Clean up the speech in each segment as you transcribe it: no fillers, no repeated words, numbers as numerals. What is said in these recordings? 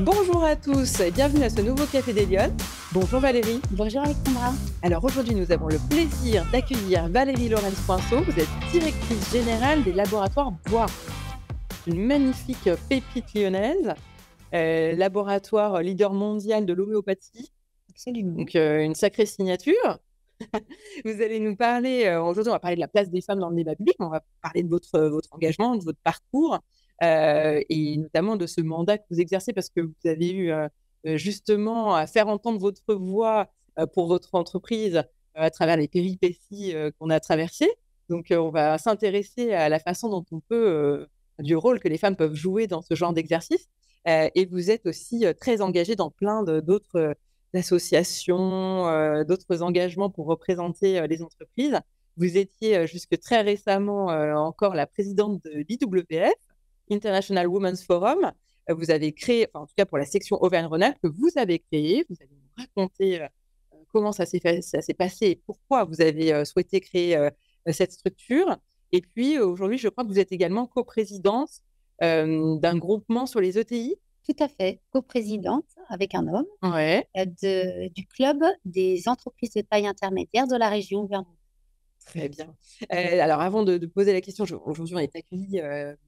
Bonjour à tous et bienvenue à ce nouveau Café des Lyonnes. Bonjour Valérie. Bonjour Alexandra. Alors aujourd'hui, nous avons le plaisir d'accueillir Valérie Lorenz-Poinceau. Vous êtes directrice générale des laboratoires Bois, une magnifique pépite lyonnaise, laboratoire leader mondial de l'homéopathie. Absolument. Donc une sacrée signature. Vous allez nous parler, aujourd'hui on va parler de la place des femmes dans le débat public, on va parler de votre engagement, de votre parcours et notamment de ce mandat que vous exercez parce que vous avez eu justement à faire entendre votre voix pour votre entreprise à travers les péripéties qu'on a traversées. Donc on va s'intéresser à la façon dont on peut, du rôle que les femmes peuvent jouer dans ce genre d'exercice. Et vous êtes aussi très engagée dans plein d'autres d'associations, d'autres engagements pour représenter les entreprises. Vous étiez jusque très récemment encore la présidente de l'IWF, International Women's Forum. Vous avez créé, enfin, en tout cas pour la section Auvergne-Rhône-Alpes, que vous avez créée. Vous allez nous raconter comment ça s'est passé et pourquoi vous avez souhaité créer cette structure. Et puis aujourd'hui, je crois que vous êtes également coprésidente d'un groupement sur les ETI. Tout à fait, coprésidente avec un homme Ouais. du club des entreprises de taille intermédiaire de la région Auvergne. Très bien. Alors avant de poser la question, aujourd'hui on est accueillis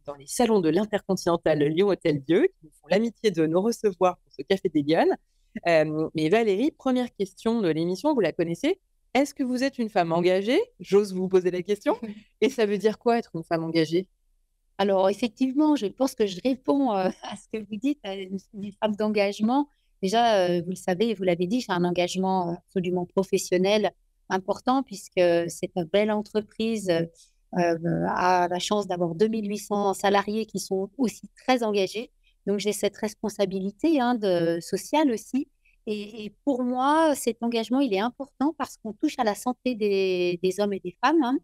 dans les salons de l'Intercontinental Lyon Hôtel-Dieu qui nous font l'amitié de nous recevoir pour ce Café des Lyonnes. Mais Valérie, première question de l'émission, vous la connaissez. Est-ce que vous êtes une femme engagée? J'ose vous poser la question. Et ça veut dire quoi être une femme engagée? Alors effectivement, je pense que je réponds à ce que vous dites, à une femme d'engagement. Déjà, vous le savez, vous l'avez dit, j'ai un engagement absolument professionnel important puisque c'est une belle entreprise a la chance d'avoir 2800 salariés qui sont aussi très engagés. Donc j'ai cette responsabilité sociale aussi. Et pour moi, cet engagement, il est important parce qu'on touche à la santé des hommes et des femmes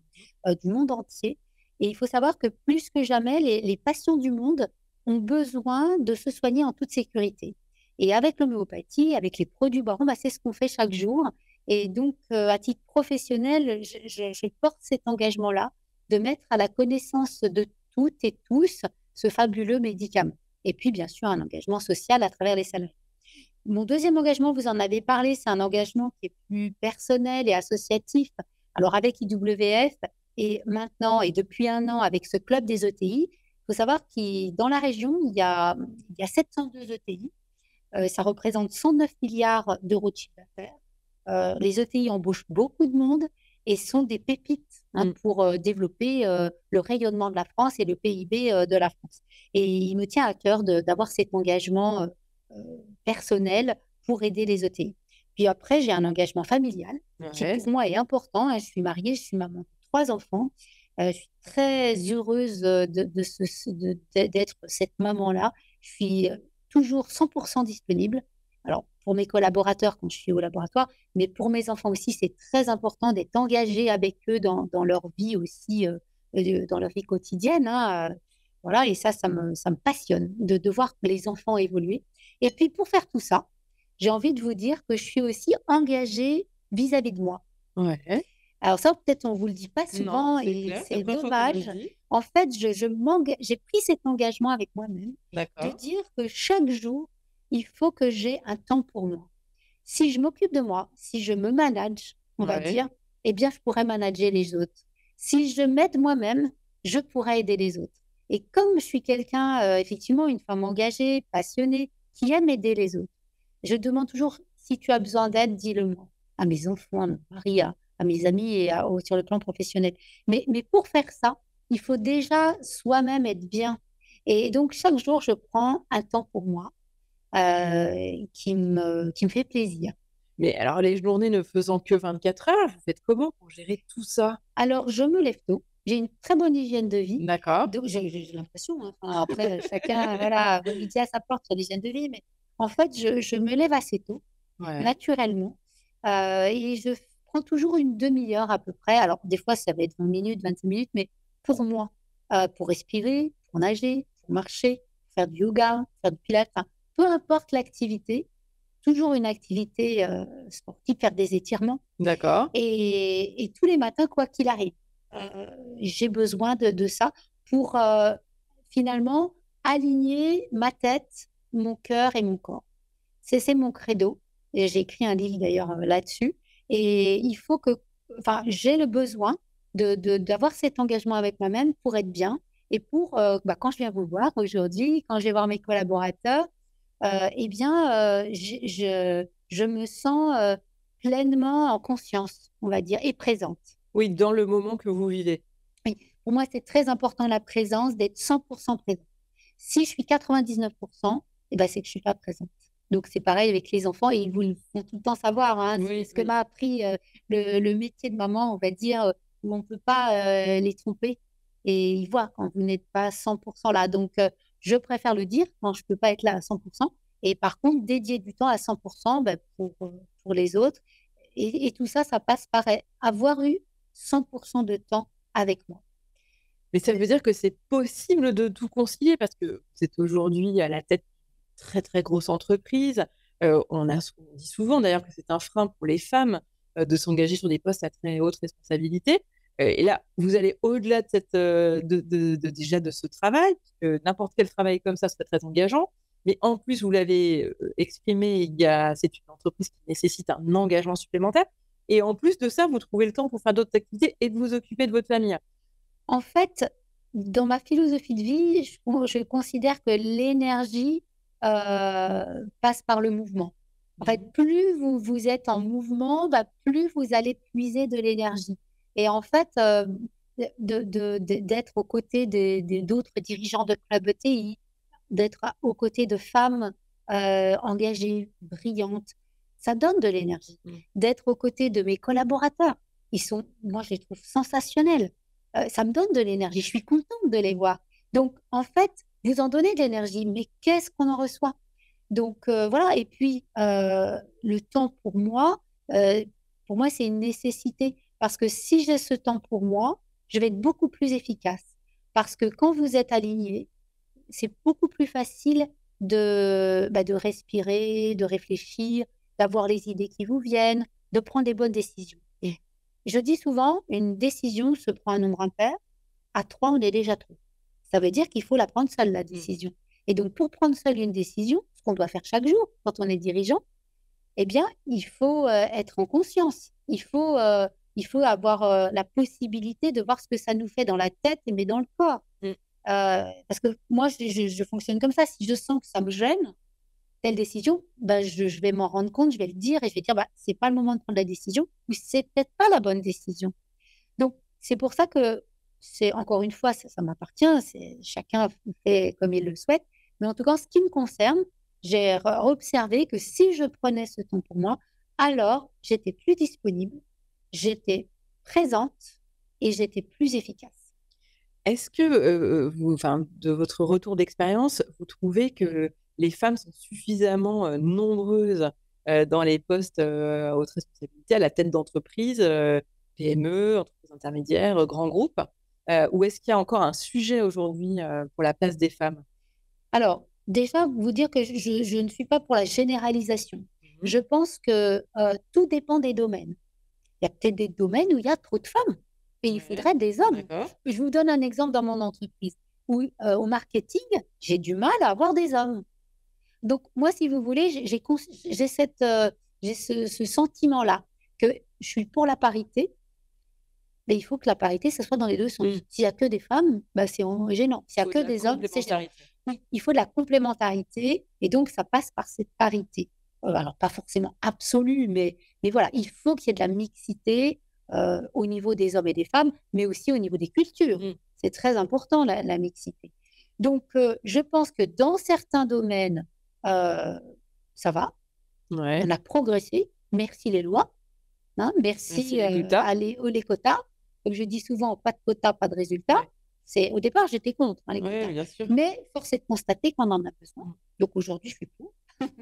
du monde entier. Et il faut savoir que plus que jamais, les patients du monde ont besoin de se soigner en toute sécurité. Et avec l'homéopathie, avec les produits Baron, c'est ce qu'on fait chaque jour. Et donc, à titre professionnel, je porte cet engagement-là de mettre à la connaissance de toutes et tous ce fabuleux médicament. Et puis, bien sûr, un engagement social à travers les salariés. Mon deuxième engagement, vous en avez parlé, c'est un engagement qui est plus personnel et associatif. Alors, avec IWF, et maintenant, et depuis 1 an, avec ce club des ETI, il faut savoir que dans la région, il y a 702 ETI. Ça représente 109 milliards d'euros de chiffre d'affaires. Les ETI embauchent beaucoup de monde et sont des pépites pour développer le rayonnement de la France et le PIB de la France. Et il me tient à cœur d'avoir cet engagement personnel pour aider les ETI. Puis après, j'ai un engagement familial qui, Ouais. pour moi, est important. Je suis mariée, je suis maman de 3 enfants. Je suis très heureuse d'être cette maman-là. Je suis toujours 100% disponible. Alors, pour mes collaborateurs quand je suis au laboratoire, mais pour mes enfants aussi, c'est très important d'être engagée avec eux dans leur vie aussi, dans leur vie quotidienne. Voilà, et ça me passionne de voir les enfants évoluer. Et puis, pour faire tout ça, j'ai envie de vous dire que je suis aussi engagée vis-à-vis de moi. Ouais. Alors ça, peut-être on ne vous le dit pas Non, souvent c'est et clair. C'est la c'est première fois qu'on me le dommage. dit. En fait, j'ai pris cet engagement avec moi-même de D'accord. dire que chaque jour, il faut que j'ai un temps pour moi. Si je m'occupe de moi, si je me manage, on va Ouais. dire, eh bien, je pourrais manager les autres. Si je m'aide moi-même, je pourrais aider les autres. Et comme je suis quelqu'un, effectivement, une femme engagée, passionnée, qui aime aider les autres, je demande toujours: «Si tu as besoin d'aide, dis-le-moi», à mes enfants, à mon mari, à mes amis et sur le plan professionnel. Mais pour faire ça, il faut déjà soi-même être bien. Et donc chaque jour, je prends un temps pour moi, qui me fait plaisir. Mais alors les journées ne faisant que 24 heures, vous faites comment pour gérer tout ça? Alors je me lève tôt, j'ai une très bonne hygiène de vie, D'accord. donc j'ai l'impression, enfin après chacun voilà, midi à sa porte sur l'hygiène de vie, mais en fait je me lève assez tôt, Ouais. naturellement, et je prends toujours une demi-heure à peu près. Alors des fois ça va être 20 minutes, 25 minutes, mais pour moi, pour respirer, pour nager, pour marcher, faire du yoga, faire du pilates, enfin peu importe l'activité, toujours une activité, sportive, faire des étirements D'accord. et tous les matins, quoi qu'il arrive, j'ai besoin de ça pour, finalement aligner ma tête mon cœur et mon corps. C'est mon credo et j'ai écrit un livre d'ailleurs, là-dessus et il faut que enfin, j'ai le besoin d'avoir cet engagement avec moi-même pour être bien et pour, quand je viens vous voir aujourd'hui, quand je vais voir mes collaborateurs, et bien, je me sens, pleinement en conscience, on va dire et présente. Oui, dans le moment que vous vivez. Oui, pour moi, c'est très important la présence, d'être 100 présente. Si je suis 99 et ben, c'est que je suis pas présente. Donc c'est pareil avec les enfants et ils vous le font tout le temps savoir, hein. C'est Oui, ce que oui. m'a appris, le métier de maman, on va dire, où on ne peut pas, les tromper et ils voient quand vous n'êtes pas 100 là. Donc je préfère le dire quand je peux pas être là à 100 et par contre dédier du temps à 100 bah, pour les autres et tout ça, ça passe par avoir eu 100 de temps avec moi. Mais ça veut dire que c'est possible de tout concilier parce que vous êtes aujourd'hui à la tête d'une très, très grosse entreprise. On dit souvent d'ailleurs que c'est un frein pour les femmes, de s'engager sur des postes à très haute responsabilité. Et là, vous allez au-delà de cette, déjà de ce travail, parce que n'importe quel travail comme ça serait très engageant. Mais en plus, vous l'avez, exprimé, c'est une entreprise qui nécessite un engagement supplémentaire et en plus de ça, vous trouvez le temps pour faire d'autres activités et de vous occuper de votre famille. En fait, dans ma philosophie de vie, je considère que l'énergie, passe par le mouvement. En fait, Mmh. plus vous êtes en mouvement, bah, plus vous allez puiser de l'énergie et en fait, d'être aux côtés d'autres dirigeants de clubs ETI, d'être aux côtés de femmes, engagées, brillantes, ça donne de l'énergie. Mmh. D'être aux côtés de mes collaborateurs, moi, je les trouve sensationnels. Ça me donne de l'énergie. Je suis contente de les voir. Donc, en fait, vous en donnez de l'énergie, mais qu'est-ce qu'on en reçoit? Donc, voilà. Et puis, le temps pour moi, c'est une nécessité parce que si j'ai ce temps pour moi, je vais être beaucoup plus efficace. Parce que quand vous êtes aligné, c'est beaucoup plus facile de respirer, de réfléchir, d'avoir les idées qui vous viennent, de prendre des bonnes décisions. Et je dis souvent, une décision se prend un nombre impair, à 3, on est déjà trop. Ça veut dire qu'il faut la prendre seule, la Mmh. décision. Et donc, pour prendre seule une décision, ce qu'on doit faire chaque jour quand on est dirigeant, eh bien, il faut être en conscience. Il faut avoir la possibilité de voir ce que ça nous fait dans la tête, mais dans le corps. Mmh. Parce que moi, je fonctionne comme ça. Si je sens que ça me gêne, telle décision, bah, je vais m'en rendre compte, je vais le dire et je vais dire: «Bah, c'est pas le moment de prendre la décision» ou «C'est peut-être pas la bonne décision». Donc c'est pour ça que c'est encore une fois, ça m'appartient, c'est chacun fait comme il le souhaite. Mais en tout cas, en ce qui me concerne, j'ai observé que si je prenais ce temps pour moi, alors j'étais plus disponible, j'étais présente et j'étais plus efficace. Est-ce que, vous enfin, de votre retour d'expérience, vous trouvez que les femmes sont suffisamment, nombreuses, dans les postes, à haute responsabilité, à la tête d'entreprise, PME, entreprises intermédiaires, grands groupes? Ou est-ce qu'il y a encore un sujet aujourd'hui, pour la place des femmes? Alors, déjà, vous dire que je ne suis pas pour la généralisation. Mmh. Je pense que, tout dépend des domaines. Il y a peut-être des domaines où il y a trop de femmes et il Ouais, faudrait des hommes. d'accord. Je vous donne un exemple dans mon entreprise où, au marketing, j'ai du mal à avoir des hommes. Donc moi, si vous voulez, j'ai ce sentiment-là que je suis pour la parité, mais il faut que la parité, ce soit dans les 2 sens. Mmh. S'il y a que des femmes, bah, c'est gênant. S'il y a Faut que de la des hommes, c'est gênant. complémentarité. Oui, il faut de la complémentarité et donc ça passe par cette parité. Alors pas forcément absolue, mais voilà, il faut qu'il y ait de la mixité, au niveau des hommes et des femmes, mais aussi au niveau des cultures. Mmh. C'est très important la mixité. Donc je pense que dans certains domaines, heu, ça va, Ouais. on a progressé, merci les lois, hein, Merci merci, les quotas. les quotas. Comme je dis souvent: «Pas de quotas, pas de résultats». Ouais. C'est au départ, j'étais contre, hein, les Ouais, quotas. bien sûr. Mais force est de constater qu'on en a besoin. Mmh. Donc aujourd'hui, je suis pour.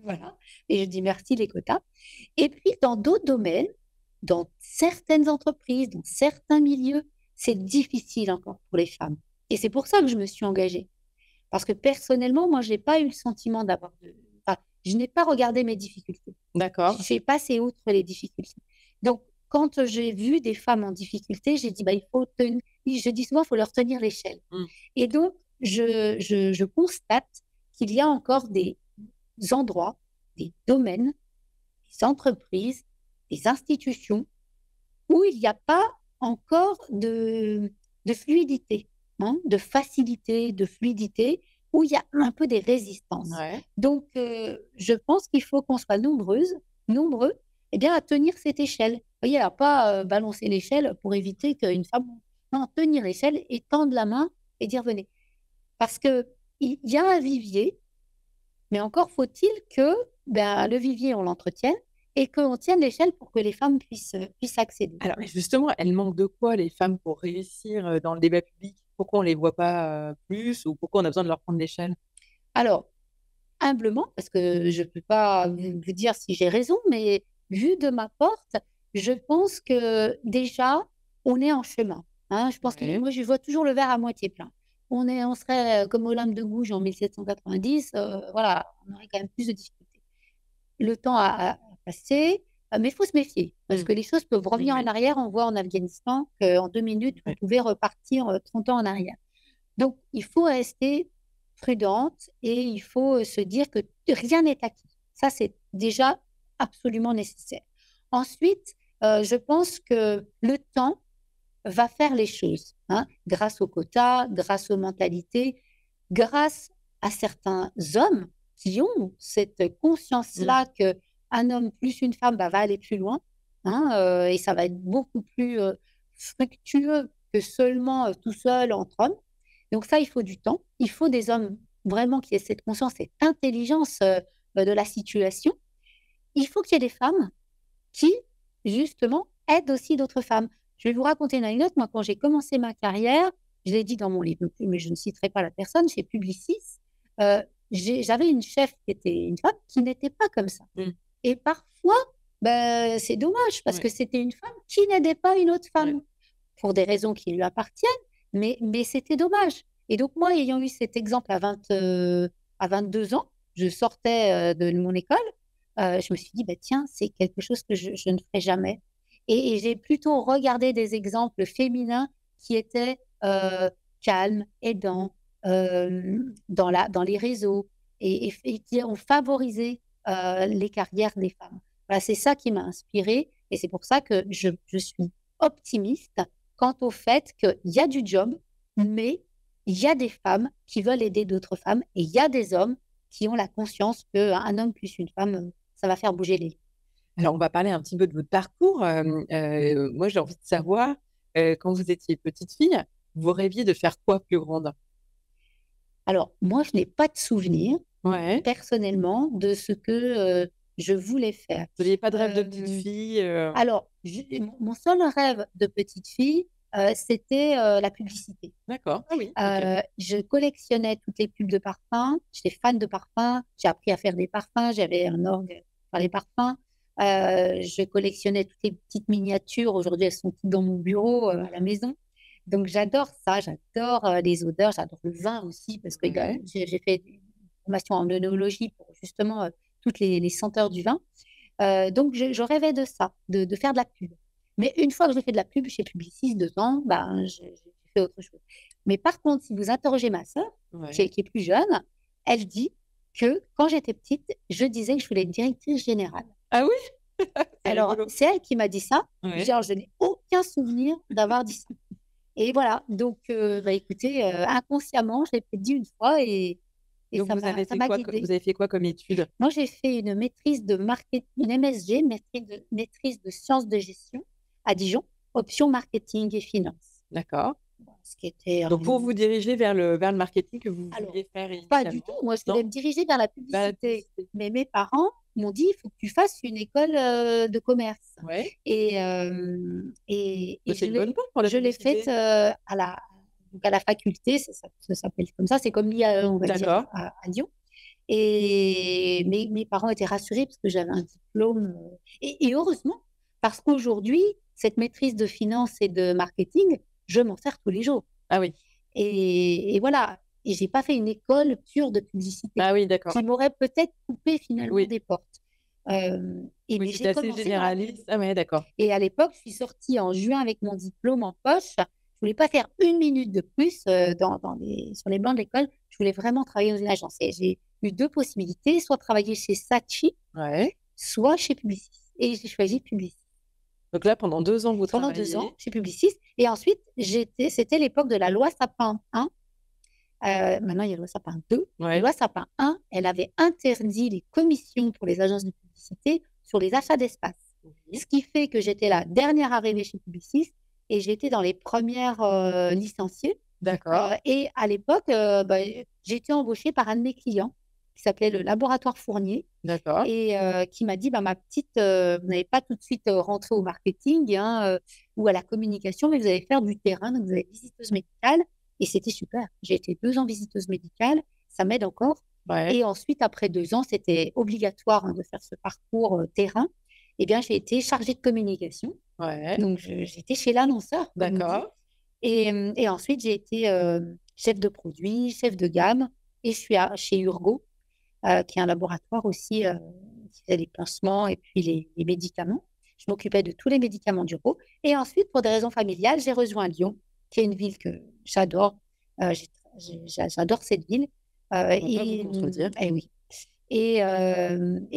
Voilà et je dis: «Merci les quotas» et puis dans d'autres domaines, dans certaines entreprises, dans certains milieux, c'est difficile encore pour les femmes et c'est pour ça que je me suis engagée. Parce que personnellement, moi, j'ai pas eu le sentiment enfin, je n'ai pas regardé mes difficultés. D'accord. J'ai passé outre les difficultés. Donc, quand j'ai vu des femmes en difficulté, j'ai dit: «Bah, il faut ten» je dis souvent: «Il faut leur tenir l'échelle» Mmh. et donc je constate qu'il y a encore endroits, des domaines, des entreprises, des institutions où il n'y a pas encore de fluidité, hein, de facilité, de fluidité, où il y a un peu des résistances. Ouais. Donc, je pense qu'il faut qu'on soit nombreux, eh bien, à tenir cette échelle. Vous voyez, à pas balancer l'échelle pour éviter qu'une femme... Non, tenir l'échelle et tendre la main et dire venez. Parce qu'il y a un vivier, mais encore faut-il que le vivier, on l'entretienne et qu'on tienne l'échelle pour que les femmes puissent accéder. Alors, mais justement, elles manquent de quoi, les femmes, pour réussir, dans le débat public? Pourquoi on les voit pas, plus, ou pourquoi on a besoin de leur prendre l'échelle? Alors, humblement, parce que je ne peux pas vous dire si j'ai raison, mais vu de ma porte, je pense que déjà, on est en chemin, hein. Je pense que Ouais. moi, je vois toujours le verre à moitié plein. On serait comme Olympe de Gouges en 1790, voilà, on aurait quand même plus de difficultés. Le temps a passé, mais il faut se méfier parce Mmh. que les choses peuvent revenir en Ouais. arrière. On voit en Afghanistan qu'en 2 minutes, on Ouais. pouvait repartir, 30 ans en arrière. Donc il faut rester prudente et il faut, se dire que rien n'est acquis. Ça, c'est déjà absolument nécessaire. Ensuite, je pense que le temps va faire les choses, hein, grâce aux quotas, grâce aux mentalités, grâce à certains hommes qui ont cette Mmh. conscience-là qu'un homme plus une femme, va aller plus loin, hein, et ça va être beaucoup plus, fructueux que seulement, tout seul entre hommes. Donc ça, il faut du temps. Il faut des hommes vraiment qui aient cette conscience, cette intelligence, de la situation. Il faut qu'il y ait des femmes qui, justement, aident aussi d'autres femmes. Je vais vous raconter une anecdote. Moi, quand j'ai commencé ma carrière, je l'ai dit dans mon livre, mais je ne citerai pas la personne, chez Publicis, heu, j'avais une chef qui était une femme qui n'était pas comme ça. Mmh. Et parfois, c'est dommage parce que Ouais. c'était une femme qui n'aidait pas une autre Ouais. femme, pour des raisons qui lui appartiennent, mais c'était dommage. Et donc moi, ayant eu cet exemple à 22 ans, je sortais, de mon école, je me suis dit: «Bah, tiens, c'est quelque chose que je ne ferai jamais», et j'ai plutôt regardé des exemples féminins qui étaient, calmes, aidants, dans les réseaux et qui ont favorisé, les carrières des femmes. Voilà, c'est ça qui m'a inspirée et c'est pour ça que je suis optimiste quant au fait qu'il y a du job, mais il y a des femmes qui veulent aider d'autres femmes et il y a des hommes qui ont la conscience qu'un homme plus une femme, ça va faire bouger les lignes. Alors, on va parler un petit peu de votre parcours. Moi, j'ai envie de savoir, quand vous étiez petite fille, vous rêviez de faire quoi plus grande? Alors, moi, je n'ai pas de souvenir, Ouais. personnellement, de ce que, je voulais faire. Vous aviez pas de rêve de petite Hem, fille, alors, mon seul rêve de petite fille, c'était, la publicité. D'accord. Ah oui, OK. Je collectionnais toutes les pubs de parfums, j'étais fan de parfums, j'ai appris à faire des parfums, j'avais un orgue pour les parfums. Je collectionnais toutes les petites miniatures, aujourd'hui elles sont toutes dans mon bureau, à la maison. Donc j'adore ça, j'adore, les odeurs, j'adore le vin aussi parce que Ouais. j'ai fait une formation en œnologie pour justement, toutes les senteurs du vin. Donc je rêvais de ça, de faire de la pub. Mais une fois que j'ai fait de la pub chez Publicis 2 ans, ben, j'ai fait autre chose. Mais par contre, si vous interrogez ma sœur, Ouais. qui est plus jeune, elle dit que quand j'étais petite, je disais que je voulais être directrice générale. Ah oui? C'est Alors, rigolo. c'est elle qui m'a dit ça. Ouais. Genre, je n'ai aucun souvenir d'avoir dit ça. Et voilà, donc écoutez, inconsciemment, je l'ai peut-être dit une fois et Donc ça m'a vous guidée. avez fait quoi comme études? Moi, j'ai fait une maîtrise de une MSG, maîtrise de sciences de gestion à Dijon, option marketing et finance. D'accord. Ce qui était Donc pour rien. vous diriger vers le marketing que vous Alors, vouliez faire pas du tout. initialement? Moi, je voulais Non? me diriger vers la Vers la publicité. publicité? Mais mes parents m'ont dit: «Il faut que tu fasses une école, de commerce» Ouais. et Bah, c'est une bonne voie pour la je l'ai faite, publicité. à la faculté, ça s'appelle comme ça, c'est comme l'IAE, on va dire D'accord. à Lyon. Et mes parents étaient rassurés parce que j'avais un diplôme, et heureusement, parce qu'aujourd'hui, cette maîtrise de finance et de marketing, je m'en sers tous les jours. Ah oui. Et voilà, et j'ai pas fait une école pure de publicité, Ah oui, d'accord. qui m'aurait peut-être coupé finalement Oui. des portes. Oui, Mais c'était j'ai assez commencé dans la pub. généraliste. Ah ouais, d'accord. Et à l'époque, je suis sortie en juin avec mon diplôme en poche. Je voulais pas faire une minute de plus, sur les bancs de l'école. Je voulais vraiment travailler dans une agence et eu 2 possibilités, soit travailler chez Saatchi, Ouais. soit chez Publicis et j'ai choisi Publicis. Donc là, pendant 2 ans, vous Pendant 2 ans travaillez. chez Publicis et ensuite c'était l'époque de la loi Sapin 1. Maintenant il y a la loi Sapin 2. La Ouais. loi Sapin 1, elle avait interdit les commissions pour les agences de publicité sur les achats d'espace. Oui. Ce qui fait que j'étais la dernière arrivée chez Publicis et j'étais dans les premières, licenciées. D'accord. Et à l'époque, j'ai été embauchée par un de mes clients qui s'appelait le laboratoire Fournier D'accord. et qui m'a dit: «Bah, ma petite, vous n'allez pas tout de suite, rentrer au marketing, hein, ou à la communication, mais vous allez faire du terrain, donc vous allez être visiteuse médicale» et c'était super. J'ai été 2 ans visiteuse médicale, ça m'aide encore Ouais. et ensuite après 2 ans, c'était obligatoire, hein, de faire ce parcours, terrain et bien j'ai été chargée de communication, Ouais. donc j'étais chez l'annonceur, comme on dit D'accord. et ensuite j'ai été, chef de produit, chef de gamme et je suis chez Urgo, qui est un laboratoire aussi, qui fait les pansements et puis les médicaments. Je m'occupais de tous les médicaments d'Urgo et ensuite, pour des raisons familiales, j'ai rejoint Lyon, qui est une ville que j'adore. J'adore cette ville, On va pas vous contredire. et oui et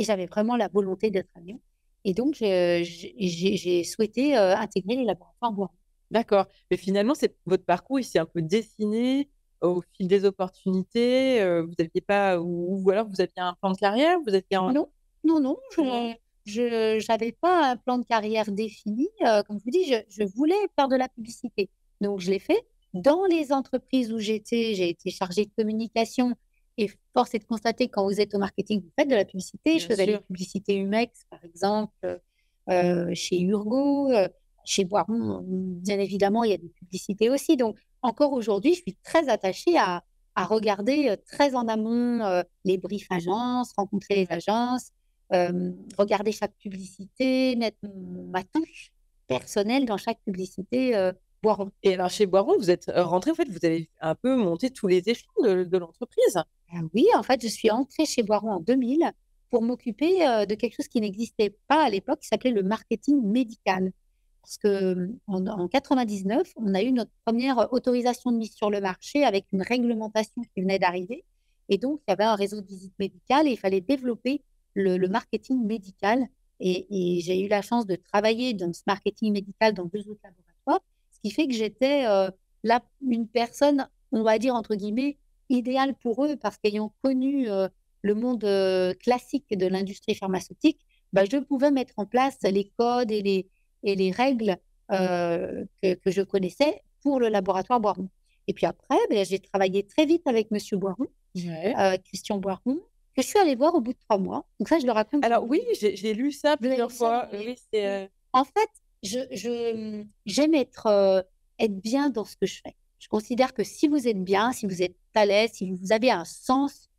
j'avais vraiment la volonté d'être à Lyon et donc j'ai souhaité, intégrer les laboratoires Boiron. D'accord. Mais finalement, c'est votre parcours, il s'est un peu dessiné au fil des opportunités, vous aviez pas ou alors vous aviez un plan de carrière? Vous aviez un Non, non, non, non? je j'avais pas un plan de carrière défini, comme je vous dis, je voulais faire de la publicité. Donc je l'ai fait. Dans les entreprises où j'étais, j'ai été chargée de communication et force est de constater que quand vous êtes au marketing, vous faites de la publicité. Je Bien faisais les sûr. publicités Humex, par exemple, chez Urgo, chez Boiron, bien évidemment, il y a des publicités aussi. Donc encore aujourd'hui, je suis très attachée à regarder, très en amont, les briefs agences, rencontrer les agences, regarder chaque publicité, mettre ma touche personnelle dans chaque publicité, Boiron. Et alors chez Boiron, vous êtes, rentrée, en fait, vous avez un peu monté tous les échelons de l'entreprise? Ah oui, en fait, je suis entrée chez Boiron en 2000 pour m'occuper, de quelque chose qui n'existait pas à l'époque, qui s'appelait le marketing médical. Parce que, en 99, on a eu notre première autorisation de mise sur le marché avec une réglementation qui venait d'arriver et donc il y avait un réseau de visite médicale et il fallait développer le marketing médical et j'ai eu la chance de travailler dans ce marketing médical dans 2 autres laboratoires, ce qui fait que j'étais, là, une personne, on va dire, entre guillemets, «idéale» pour eux parce qu'ayant connu, le monde, classique de l'industrie pharmaceutique, bah, je pouvais mettre en place les codes et les règles, que je connaissais pour le laboratoire Boiron et puis après, beh, j'ai travaillé très vite avec monsieur Boiron, Ouais. Christian Boiron, que je suis allée voir au bout de 3 mois. Donc ça, je le raconte Alors oui, j'ai lu ça vous avez plusieurs vu ça fois. dans les Oui, c'est, en fait, j'aime être bien dans ce que je fais. Je considère que si vous êtes bien, si vous êtes à l'aise, si vous avez un sens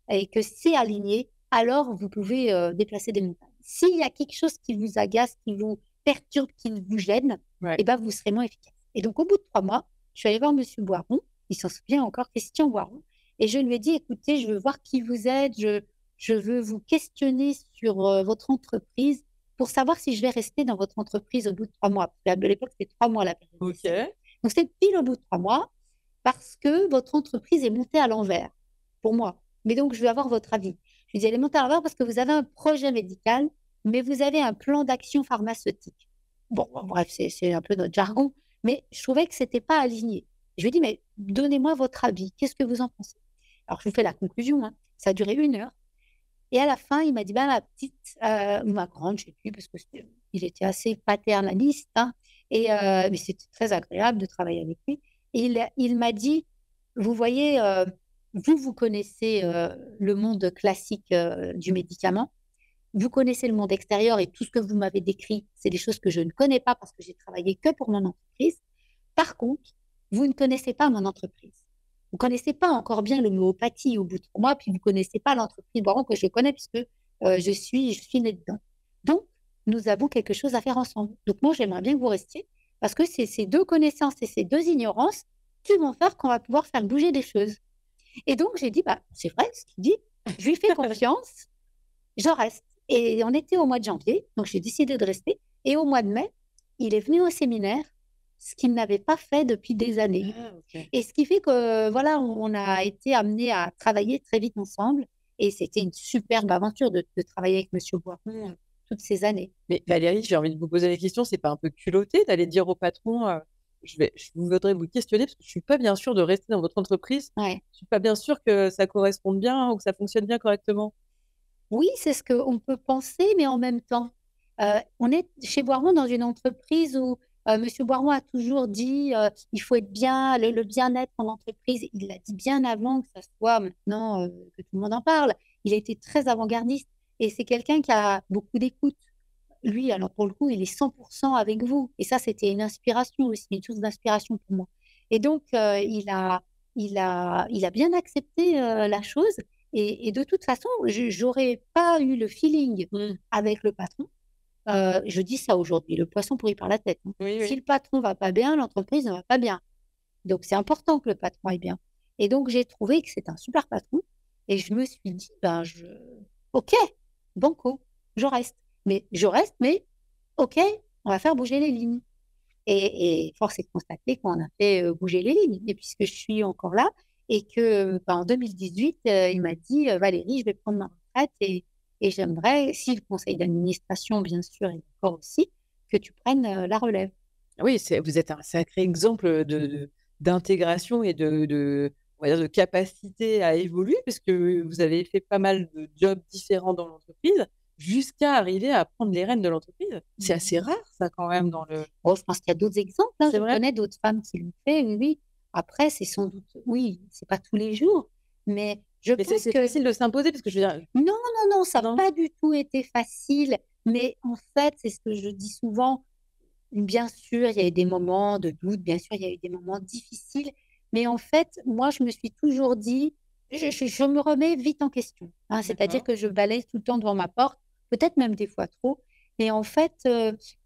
et que c'est aligné, alors vous pouvez, déplacer des montagnes. S'il y a quelque chose qui vous agace, qui vous perturbe, qui vous gêne, ouais. et ben, vous serez moins efficace. Et donc au bout de 3 mois, je suis allée voir monsieur Boiron, il s'en souvient encore, Christian Boiron et je lui ai dit: «Écoutez, je veux voir qui vous êtes, je veux vous questionner sur, votre entreprise pour savoir si je vais rester dans votre entreprise au bout de 3 mois». Parce qu'à l'époque, c'était 3 mois la période d'essai. OK. Donc c'est pile au bout de 3 mois parce que votre entreprise est montée à l'envers, pour moi. Mais donc je veux avoir votre avis. Je lui dis: «Elle est montée à l'envers parce que vous avez un projet médical, mais vous avez un plan d'action pharmaceutique». Bon, bref, c'est un peu notre jargon, mais je trouvais que c'était pas aligné. Je lui ai dit: «Mais donnez-moi votre avis, qu'est-ce que vous en pensez?» Alors je vous fais la conclusion, hein, ça a duré 1 heure et à la fin, il m'a dit: «Ben, ma petite, ou ma grande, je sais plus parce que il était assez paternaliste, hein et mais c'était très agréable de travailler avec lui. Et il m'a dit: «Vous voyez, vous connaissez, le monde classique, du médicament. Vous connaissez le monde extérieur et tout ce que vous m'avez décrit, c'est des choses que je ne connais pas parce que j'ai travaillé que pour mon entreprise. Par contre, vous ne connaissez pas mon entreprise. Vous connaissez pas encore bien l'homéopathie au bout de 3 mois, puis vous connaissez pas l'entreprise Boiron que je connais puisque, je suis née dedans. Donc nous avons quelque chose à faire ensemble. Donc moi, j'aimerais bien que vous restiez parce que c'est ces 2 connaissances et ces 2 ignorances qui vont faire qu'on va pouvoir faire bouger des choses». Et donc j'ai dit: «Bah, c'est vrai ce qu'il dit, je lui fais confiance, je reste». Et on était au mois de janvier, donc j'ai décidé de rester et au mois de mai, il est venu au séminaire, ce qu'il n'avait pas fait depuis des années. Ah OK. Et ce qui fait que, voilà, on a été amenés à travailler très vite ensemble Et c'était une superbe aventure de travailler avec Monsieur Boiron toutes ces années. Mais Valérie, j'ai envie de vous poser la question, c'est pas un peu culotté d'aller dire au patron, je voudrais vous questionner parce que je suis pas bien sûre de rester dans votre entreprise. Ouais. Je suis pas bien sûre que ça corresponde bien ou que ça fonctionne bien correctement. Oui, c'est ce qu'on peut penser, mais en même temps, on est chez Boiron dans une entreprise où, monsieur Boiron a toujours dit, «Il faut être bien, le bien-être en entreprise». Il l'a dit bien avant que ça soit maintenant, que tout le monde en parle. Il a été très avant-gardiste et c'est quelqu'un qui a beaucoup d'écoute. Lui, alors pour le coup, il est 100 avec vous et ça, c'était une inspiration aussi, une source d'inspiration pour moi et donc il a bien accepté, la chose et de toute façon, j'aurais pas eu le feeling Mmh. avec le patron. Je dis ça aujourd'hui, le poisson pourrit par la tête, hein. Oui, Si oui. le patron va pas bien, l'entreprise ne va pas bien. Donc c'est important que le patron aille bien et donc j'ai trouvé que c'est un super patron et je me suis dit: «Ben, OK, banco, je reste». Mais je reste, mais OK, on va faire bouger les lignes et force est de constater qu'on a fait, bouger les lignes et puisque je suis encore là et que, ben, en 2018, il m'a dit: «Valérie, je vais prendre ma retraite et j'aimerais, si le conseil d'administration, bien sûr, est d'accord aussi, que tu prennes, la relève». Oui, vous êtes un sacré exemple, d'intégration et on va dire de capacité à évoluer puisque vous avez fait pas mal de jobs différents dans l'entreprise, jusqu'à arriver à prendre les rênes de l'entreprise. C'est assez rare ça quand même dans le Oh, je pense qu'il y a d'autres exemples, hein. c'est Je vrai? connais d'autres femmes qui l'ont fait, oui, oui. Après, c'est sans doute oui, c'est pas tous les jours, mais je Mais c'est pense c'est que facile de s'imposer parce que je veux dire non, non, non, ça a non? pas du tout été facile, mais en fait, c'est ce que je dis souvent, bien sûr, il y a eu des moments de doute, bien sûr, il y a eu des moments difficiles, mais en fait, moi, je me suis toujours dit: «Je me remets vite en question», hein. C'est-à-dire D'accord. que je balaye tout le temps devant ma porte, peut-être même des fois trop et en fait,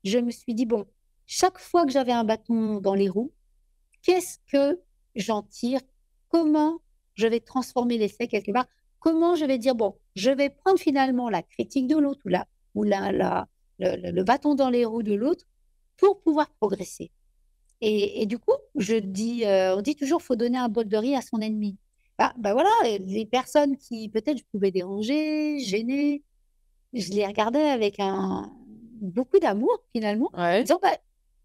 je me suis dit: «Bon, chaque fois que j'avais un bâton dans les roues, qu'est-ce que j'en tire? Comment je vais transformer l'essai quelque part? Comment je vais dire: "Bon, je vais prendre finalement la critique de l'autre ou la le bâton dans les roues de l'autre pour pouvoir progresser"?» Et du coup, on dit toujours: «Faut donner un bol de riz à son ennemi». Bah, voilà, les personnes qui peut-être je pouvais déranger, gêner, je les regardais avec un beaucoup d'amour finalement, en Ouais. disant: «Bah,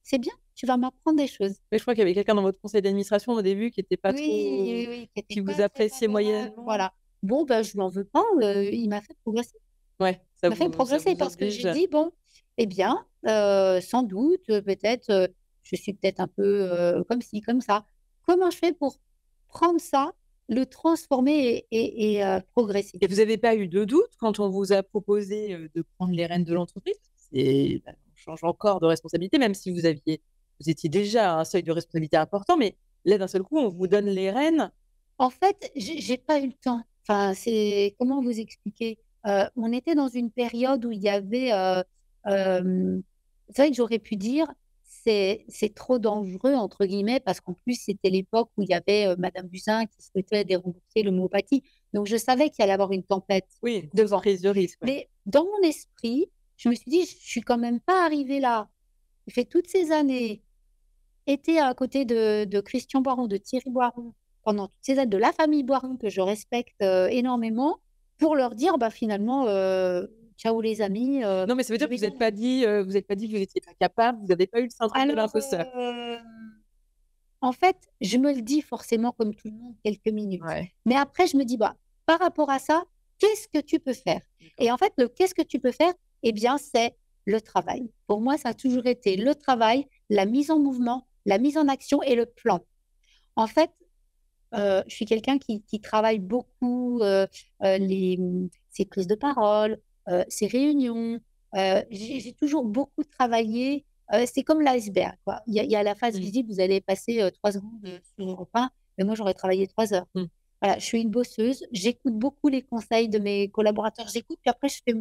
c'est bien, tu vas m'apprendre des choses». Mais je crois qu'il y avait quelqu'un dans votre conseil d'administration au début qui était pas Oui, trop oui, oui, qui était qui vous pas très appréciait favorable, moyennement. voilà. Bon, bah, je lui en veux pas, il m'a fait progresser. Ouais, Il m'a fait ça progresser vous parce que j'ai oblige. dit: «Bon, eh bien, sans doute, peut-être, je suis peut-être un peu, comme ci, comme ça. Comment je fais pour prendre ça, le transformer et progresser?» Et vous avez pas eu de doute quand on vous a proposé, de prendre les rênes de l'entreprise? On change encore de responsabilité, même si vous étiez déjà à un seuil de responsabilité important, mais là, d'un seul coup, on vous donne les rênes. En fait, j'ai pas eu le temps. Enfin, c'est comment vous expliquer? On était dans une période où il y avait, c'est vrai que j'aurais pu dire: «C'est trop dangereux» entre guillemets, parce qu'en plus, c'était l'époque où il y avait, madame Buzyn qui souhaitait dérembourser l'homéopathie. Donc je savais qu'il allait y avoir une tempête Oui, une grosse devant. prise de risque, ouais. Mais dans mon esprit, je me suis dit: «Je suis quand même pas arrivée là. J'ai fait toutes ces années été à côté de Christian Boiron, de Thierry Boiron, pendant toutes ces années, de la famille Boiron que je respecte, énormément, pour leur dire: «Bah, finalement, ciao les amis, Non, mais ça veut je dire que vais y aller». vous êtes pas dit que vous étiez pas capable, vous avez pas eu le syndrome de Alors, l'imposteur? en fait, je me le dis forcément comme tout le monde quelques minutes. Ouais, Mais après je me dis: «Bah, par rapport à ça, qu'est-ce que tu peux faire?» d'accord. Et en fait, le «qu'est-ce que tu peux faire?» eh bien, c'est le travail. Pour moi, ça a toujours été le travail, la mise en mouvement, la mise en action et le plan. En fait, je suis quelqu'un qui travaille beaucoup, ses prises de parole, ses réunions, j'ai toujours beaucoup travaillé, c'est comme l'iceberg, quoi. Il y a la face Mmh. visible, vous allez passer, 3 secondes, sur Europe 1, mais moi j'aurais travaillé 3 heures. Mmh. Voilà, je suis une bosseuse, j'écoute beaucoup les conseils de mes collaborateurs, j'écoute, puis après je fais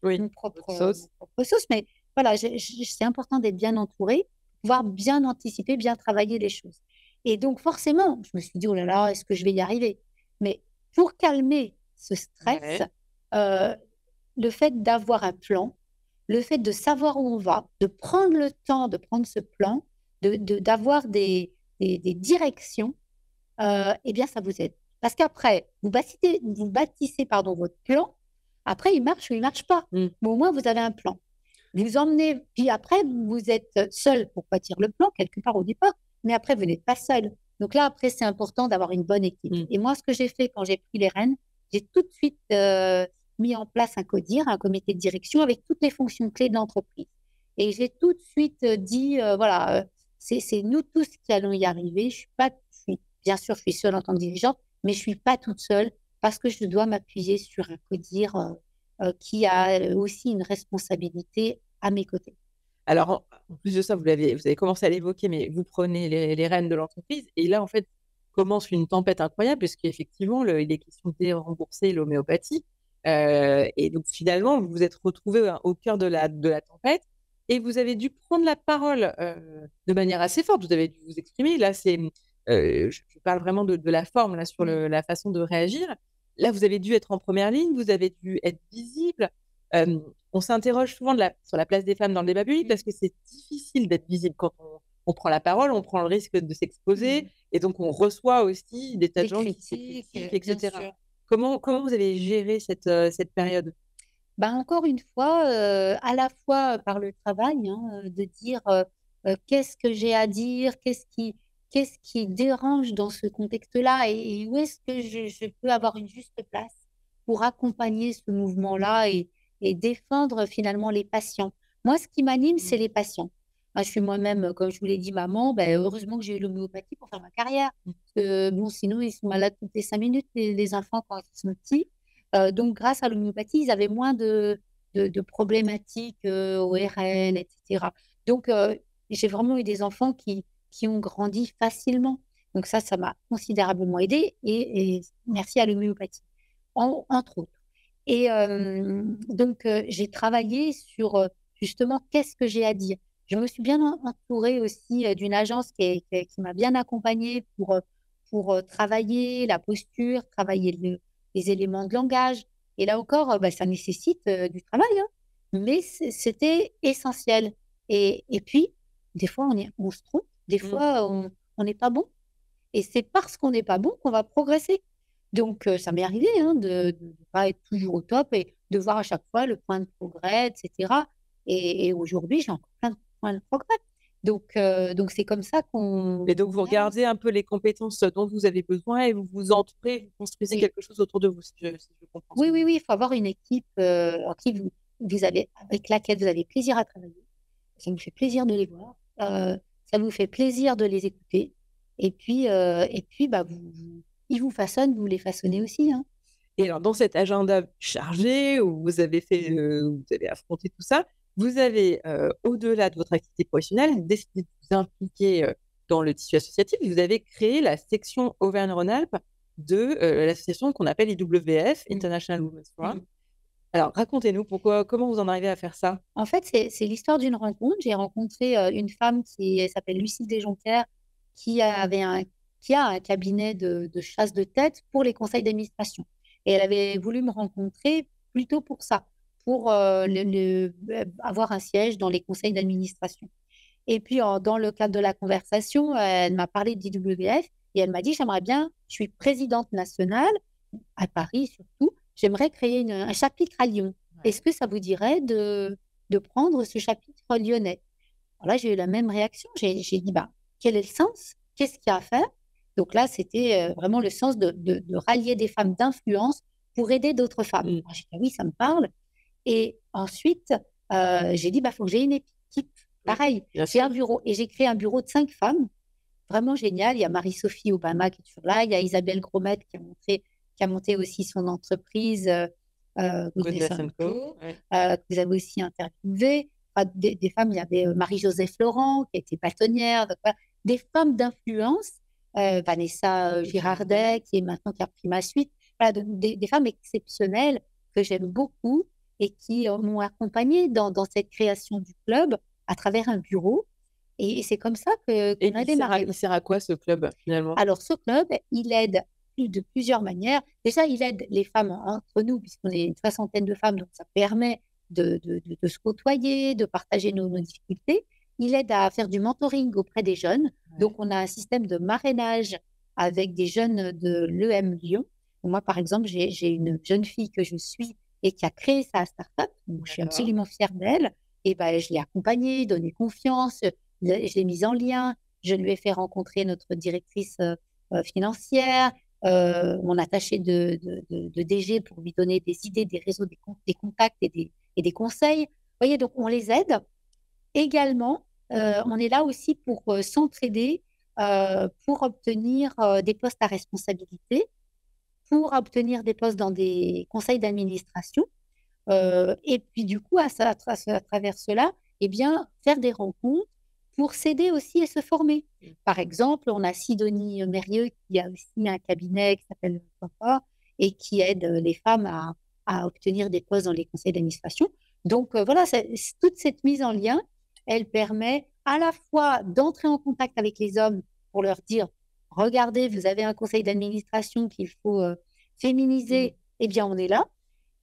Oui, mon propre, votre sauce. mon propre sauce, mais voilà, j'ai c'est important d'être bien entourée, pouvoir bien anticiper, bien travailler les choses. Et donc forcément, je me suis dit: «Oh là là, est-ce que je vais y arriver?» Mais pour calmer ce stress, Ouais. heu, le fait d'avoir un plan, le fait de savoir où on va, de prendre le temps de prendre ce plan, d'avoir des directions, et bien ça vous aide. Parce qu'après, vous bâtissez pardon, votre plan. Après, il marche ou il marche pas. Mmh. Mais au moins, vous avez un plan. Vous emmenez, puis après, vous êtes seul pour bâtir le plan, quelque part au départ, mais après, vous n'êtes pas seul. Donc là, après, c'est important d'avoir une bonne équipe. Mmh. Et moi, ce que j'ai fait quand j'ai pris les rênes, j'ai tout de suite mis en place un CODIR, un comité de direction, avec toutes les fonctions clés de l'entreprise. Et j'ai tout de suite dit, voilà, c'est nous tous qui allons y arriver. Bien sûr, je suis seule en tant que dirigeante, mais je ne suis pas toute seule parce que je dois m'appuyer sur un CODIR qui a aussi une responsabilité à mes côtés. Alors en plus de ça, vous avez commencé à l'évoquer, mais vous prenez les rênes de l'entreprise et là, en fait, commence une tempête incroyable puisqu'effectivement, il est question de dérembourser l'homéopathie, et donc finalement, vous vous êtes retrouvés au cœur de la tempête et vous avez dû prendre la parole, de manière assez forte. Vous avez dû vous exprimer. Là, je parle vraiment de la forme, là, sur la façon de réagir. Là, vous avez dû être en première ligne, vous avez dû être visible. On s'interroge souvent sur la place des femmes dans le débat public parce que c'est difficile d'être visible quand on prend la parole, on prend le risque de s'exposer et donc on reçoit aussi des tas de Des gens qui critiques, critiquent, bien etc. sûr. Comment vous avez géré cette période? Bah, encore une fois, à la fois par le travail, hein, de dire, qu'est-ce que j'ai à dire? Qu'est-ce qui dérange dans ce contexte-là? Et où est-ce que je peux avoir une juste place pour accompagner ce mouvement-là et défendre finalement les patients? Moi, ce qui m'anime, c'est Mmh. les patients. Moi, je suis moi-même, comme je vous l'ai dit, maman, ben heureusement que j'ai eu l'homéopathie pour faire ma carrière. Mmh. Parce que bon, sinon ils sont malades toutes les 5 minutes, les enfants quand ils sont petits. Donc grâce à l'homéopathie, ils avaient moins de problématiques, ORL et cetera. Donc j'ai vraiment eu des enfants qui ont grandi facilement. Donc ça m'a considérablement aidée et merci à l'homéopathie, entre autres. Et donc j'ai travaillé sur, justement qu'est-ce que j'ai à dire? Je me suis bien entourée aussi, d'une agence qui m'a bien accompagnée pour travailler la posture, travailler les éléments de langage. Et là encore, bah, ça nécessite, du travail, hein, mais c'était essentiel. Et puis, des fois, on se trompe, des Mmh. fois, on n'est pas bon et c'est parce qu'on n'est pas bon qu'on va progresser. Donc ça m'est arrivé, hein, de pas être toujours au top et de voir à chaque fois le point de progrès et cetera. Et aujourd'hui, j'ai encore plein de points de progrès. Donc c'est comme ça Et donc vous qu'on avance. regardez un peu les compétences dont vous avez besoin et vous vous entourez, vous construisez Oui. quelque chose autour de vous, si je comprends Oui, bien. oui, oui, il faut avoir une équipe, en qui vous avez avec laquelle vous avez plaisir à travailler. Ça me fait plaisir de les voir, ça vous fait plaisir de les écouter et puis, bah, ils vous façonnent, vous les façonnez aussi, hein. Et alors dans cet agenda chargé où vous avez affronté tout ça, vous avez, au-delà de votre activité professionnelle, décidé de vous impliquer, dans le tissu associatif. Vous avez créé la section Auvergne-Rhône-Alpes de, l'association qu'on appelle IWF, Mmh. International Women's Forum. Mmh. Alors racontez-nous comment vous en arrivez à faire ça? En fait, c'est l'histoire d'une rencontre. J'ai rencontré, une femme qui elle s'appelle Lucie Desjonquières, qui avait un qui a un cabinet de chasse de tête pour les conseils d'administration et elle avait voulu me rencontrer plutôt pour ça, pour, avoir un siège dans les conseils d'administration et puis dans le cadre de la conversation, elle m'a parlé d'IWF et elle m'a dit: «J'aimerais bien, je suis présidente nationale à Paris surtout, j'aimerais créer un chapitre à Lyon. Est-ce Ouais. que ça vous dirait de prendre ce chapitre lyonnais?» Alors là, j'ai eu la même réaction. J'ai dit: «Bah, quel est le sens? Qu'est-ce qu'il y a à faire?» Donc là, c'était, vraiment le sens de rallier des femmes d'influence pour aider d'autres femmes. Mmh. Alors j'ai dit: «Ah oui, ça me parle» et ensuite, j'ai dit: «Bah, faut que j'ai une équipe». Mmh. Pareil, Bien j'ai un sûr. bureau et j'ai créé un bureau de 5 femmes, vraiment génial. Il y a Marie-Sophie Obama qui est toujours là, il y a Isabelle Gromette qui a monté aussi son entreprise, Goodness Goodness& and Co. Co, Ouais. que vous avez aussi interviewé. Enfin, des femmes, il y avait, Marie-Joseph Laurent qui a été bâtonnière, donc voilà, des femmes d'influence, Vanessa, Girardet qui a repris ma suite. Voilà, donc des femmes exceptionnelles que j'aime beaucoup et qui, m'ont accompagnée dans cette création du club à travers un bureau et c'est comme ça que Et qu'on a démarré. il sert à quoi ce club, finalement? Alors ce club, il aide de plusieurs manières. Déjà, il aide les femmes entre nous, puisqu'on est une soixantaine de femmes, donc ça permet de se côtoyer, de partager nos difficultés. Il aide à faire du mentoring auprès des jeunes. Ouais. Donc, on a un système de marrainage avec des jeunes de l'EM Lyon. Moi, par exemple, j'ai une jeune fille que je suis et qui a créé sa start-up. Donc, je suis D'accord. absolument fière d'elle. Et ben, je l'ai accompagnée, donné confiance, je l'ai mise en lien. Je lui ai fait rencontrer notre directrice financière, mon attaché de DG pour lui donner des idées, des réseaux, des contacts et des conseils. Vous voyez, donc on les aide. Également, on est là aussi pour s'entraider, pour obtenir des postes à responsabilité, pour obtenir des postes dans des conseils d'administration. Et puis du coup, à travers cela, eh bien, faire des rencontres pour s'aider aussi et se former. Par exemple, on a Sidonie Mérieux qui a aussi un cabinet qui s'appelle Papa et qui aide les femmes à obtenir des postes dans les conseils d'administration. Donc voilà, toute cette mise en lien, elle permet à la fois d'entrer en contact avec les hommes pour leur dire, regardez, vous avez un conseil d'administration qu'il faut féminiser, eh bien on est là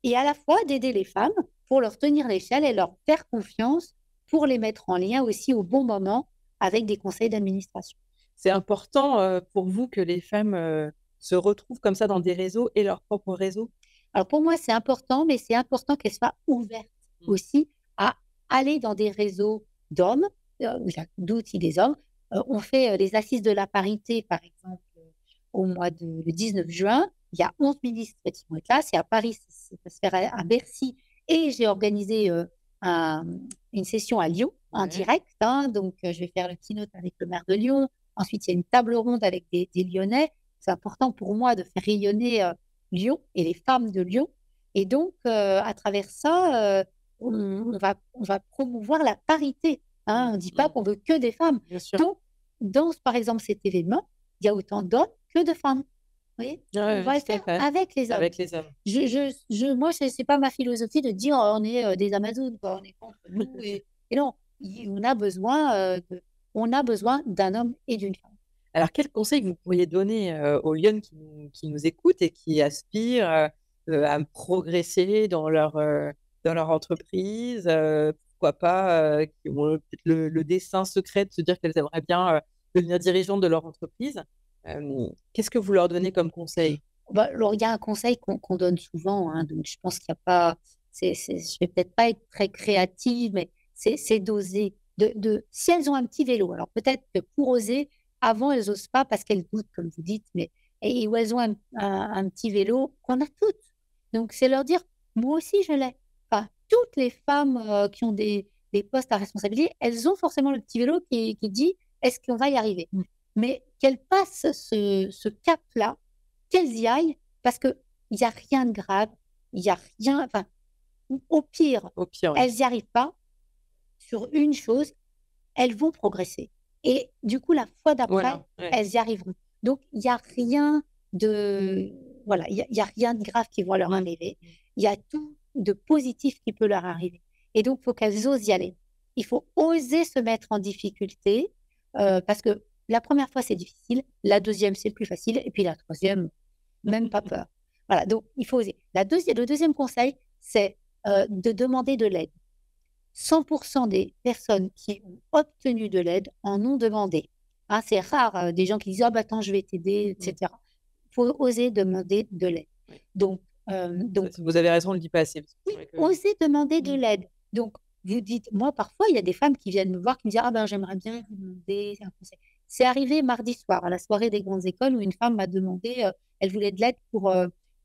et à la fois d'aider les femmes pour leur tenir l'échelle et leur faire confiance pour les mettre en lien aussi au bon moment avec des conseils d'administration. C'est important, pour vous que les femmes, se retrouvent comme ça dans des réseaux et leur propre réseau? Alors pour moi, c'est important, mais c'est important qu'elles soient ouvertes Mmh. aussi à aller dans des réseaux d'hommes, d'outils des hommes. On fait les assises de la parité, par exemple, au mois de le 19 juin. Il y a 11 ministres qui vont être là. C'est à Paris, ça va se faire à Bercy. Et j'ai organisé une session à Lyon en Ouais. direct. Hein, donc, je vais faire le keynote avec le maire de Lyon. Ensuite, il y a une table ronde avec des Lyonnais. C'est important pour moi de faire rayonner Lyon et les femmes de Lyon. Et donc, à travers ça, on va promouvoir la parité. Hein, on ne dit pas qu'on veut que des femmes. Bien sûr. Donc, dans, par exemple, cet événement, il y a autant d'hommes que de femmes. Vous voyez? Ouais, On ouais, va le tout à faire fait. avec les hommes. Avec les hommes. Moi, c'est pas ma philosophie de dire on est des Amazones, quoi, on est contre nous. Et non, on a besoin d'un homme et d'une femme. Alors quel conseil vous pourriez donner, aux Lyonnes qui nous écoutent et qui aspirent, à progresser dans leur entreprise, pourquoi pas, qui ont peut-être le dessein secret de se dire qu'elles aimeraient bien, devenir dirigeantes de leur entreprise? Qu'est-ce que vous leur donnez comme conseil? Bah, alors, il y a un conseil qu'on donne souvent, hein, donc je pense qu'il y a pas, je vais peut-être pas être très créative, mais c'est d'oser. Si elles ont un petit vélo, alors peut-être que pour oser, avant, elles osent pas parce qu'elles doutent, comme vous dites, mais ou elles ont un petit vélo qu'on a toutes. Donc, c'est leur dire, moi aussi, je l'ai. Enfin, toutes les femmes qui ont des postes à responsabilité, elles ont forcément le petit vélo qui dit, est-ce qu'on va y arriver? Mais qu'elles passent ce cap-là, qu'elles y aillent, parce qu'il y a rien de grave, il y a rien, enfin, au pire, Au pire, oui. elles n'y arrivent pas sur une chose, elles vont progresser et du coup, la fois d'après, Voilà, ouais. elles y arriveront. Donc il y a rien de voilà, il y a rien de grave qui va leur arriver. Il y a tout de positif qui peut leur arriver et donc il faut qu'elles osent y aller. Il faut oser se mettre en difficulté, parce que la première fois, c'est difficile, la deuxième, c'est plus facile et puis la troisième, même pas peur. Voilà, donc il faut oser. Le deuxième conseil, c'est, de demander de l'aide. 100 des personnes qui ont obtenu de l'aide en ont demandé. Hein, c'est rare, des gens qui disent: «Ah bah, attends, je vais t'aider» et cetera. Il faut oser demander de l'aide. Oui. Donc Vous avez raison de le dire pas assez, parce que oui, c'est vrai que oser demander de mmh. l'aide. Donc, vous dites moi, parfois, il y a des femmes qui viennent me voir, qui me disent: «Ah ben, j'aimerais bien vous demander un conseil». C'est arrivé mardi soir, à la soirée des grandes écoles, où une femme m'a demandé, elle voulait de l'aide pour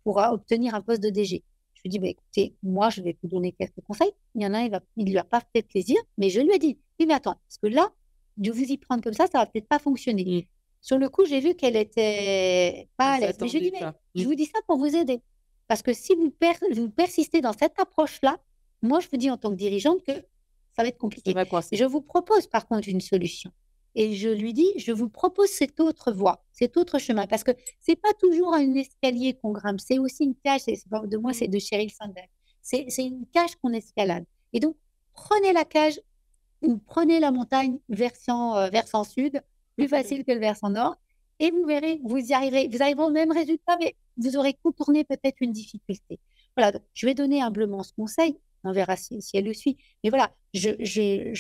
obtenir un poste de DG. Je lui ai dit: «Bah, écoutez, moi, je vais vous donner quelques conseils. Il y en a un, il lui a pas fait plaisir, mais je lui ai dit: "Oui, mais attends, parce que là, de vous y prendre comme ça va peut-être pas fonctionner"». Mmh. Sur le coup, j'ai vu qu'elle était pas Elle à l'aise, mais je lui ai s'attendait dit: «Mais pas. je vous dis ça pour vous aider». Parce que si vous persistez dans cette approche-là, moi, je vous dis en tant que dirigeante que ça va être Ça compliqué. va coincer. Je vous propose par contre une solution et je lui dis: «Je vous propose cette autre voie, cet autre chemin». Parce que c'est pas toujours un escalier qu'on grimpe, c'est aussi une cage, c'est pas de moi, c'est de Sheryl Sandberg. C'est une cage qu'on escalade et donc prenez la cage ou prenez la montagne versant sud, plus facile que le versant nord et vous verrez, vous y arriverez. Vous arriverez au même résultat, mais vous aurez contourné peut-être une difficulté. Voilà, donc je vais donner humblement ce conseil, on verra si elle le suit. Mais voilà, j'étais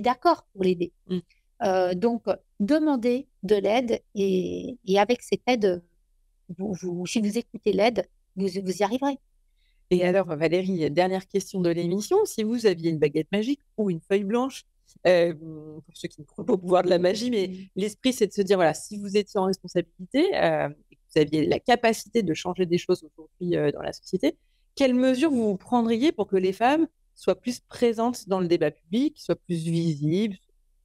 d'accord pour l'aider. Mmh. Donc demandez de l'aide et avec cette aide, si vous écoutez l'aide, vous y arriverez. Et alors, Valérie, dernière question de l'émission. Si vous aviez une baguette magique ou une feuille blanche, pour ceux qui ne croient pas au pouvoir de la magie, mais l'esprit, c'est de se dire, voilà, si vous étiez en responsabilité, et que vous aviez la capacité de changer des choses aujourd'hui dans la société, quelles mesures vous prendriez pour que les femmes soient plus présentes dans le débat public, soient plus visibles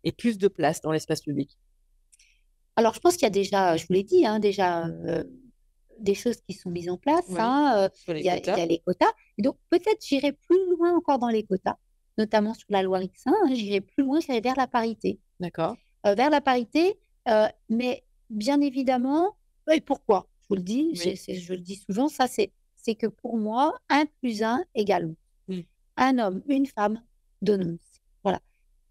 et plus de place dans l'espace public? Alors je pense qu'il y a déjà, je vous l'ai dit, hein, déjà, des choses qui sont mises en place, Oui, hein, sur il les y a il y quotas. a les quotas. Et donc peut-être j'irai plus loin encore dans les quotas, notamment sur la loi Rixain, hein, j'irai plus loin, j'irai vers la parité. D'accord. Vers la parité, mais bien évidemment et pourquoi? Je vous le dis, Oui. je le dis souvent, ça c'est que pour moi, 1 + 1 = 11. Mm. Un homme, une femme donne 11. Voilà.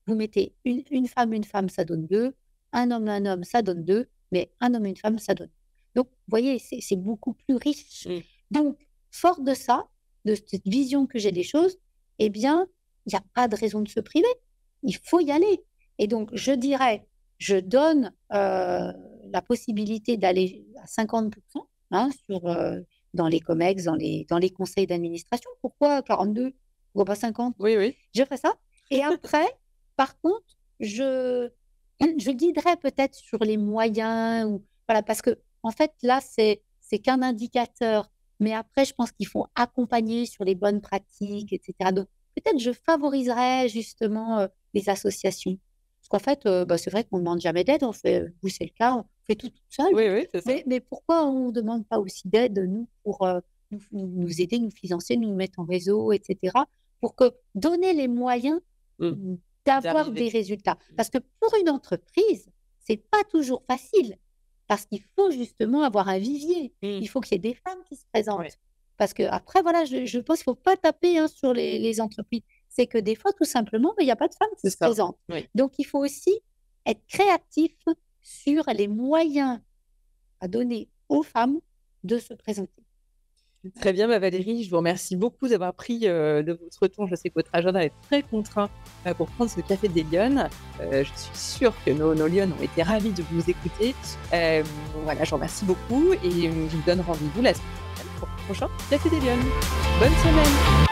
Vous mettez une femme, ça donne 2. Un homme, ça donne 2. Mais un homme, une femme, ça donne. Donc, vous voyez, c'est beaucoup plus riche. Mm. Donc, fort de ça, de cette vision que j'ai des choses, eh bien, il n'y a pas de raison de se priver. Il faut y aller. Et donc, je dirais, je donne la possibilité d'aller à 50%, hein, dans les COMEX, dans les conseils d'administration. Pourquoi 42? Pourquoi pas 50? Oui, oui. Je ferai ça. Et après, par contre, je guiderai peut-être sur les moyens ou voilà, parce que en fait, là, c'est qu'un indicateur. Mais après, je pense qu'il faut accompagner sur les bonnes pratiques, et cetera. Donc, peut-être je favoriserai justement, les associations. Parce qu'en fait, bah, c'est vrai qu'on ne demande jamais d'aide. On fait, vous, c'est le cas, on fait tout toute seule. Oui, oui, c'est ça. Mais pourquoi on ne demande pas aussi d'aide, nous, pour, nous aider, nous financer, nous mettre en réseau, et cetera, pour que donner les moyens Mm. d'avoir D'arriver. des résultats. Parce que pour une entreprise, c'est pas toujours facile, parce qu'il faut justement avoir un vivier. Mm. Il faut qu'il y ait des femmes qui se présentent. Ouais. Parce qu'après, voilà, je pense qu'il ne faut pas taper, hein, sur les entreprises. C'est que des fois, tout simplement, il n'y a pas de femmes qui C'est se ça. présentent. Oui. Donc, il faut aussi être créatif sur les moyens à donner aux femmes de se présenter. Très bien, Valérie, je vous remercie beaucoup d'avoir pris de votre temps. Je sais que votre agenda est très contraint pour prendre ce café des Lyonnes. Je suis sûre que nos Lyonnes ont été ravis de vous écouter. Voilà, je vous remercie beaucoup et je vous donne rendez-vous la semaine prochaine pour le prochain café des Lyonnes. Bonne semaine.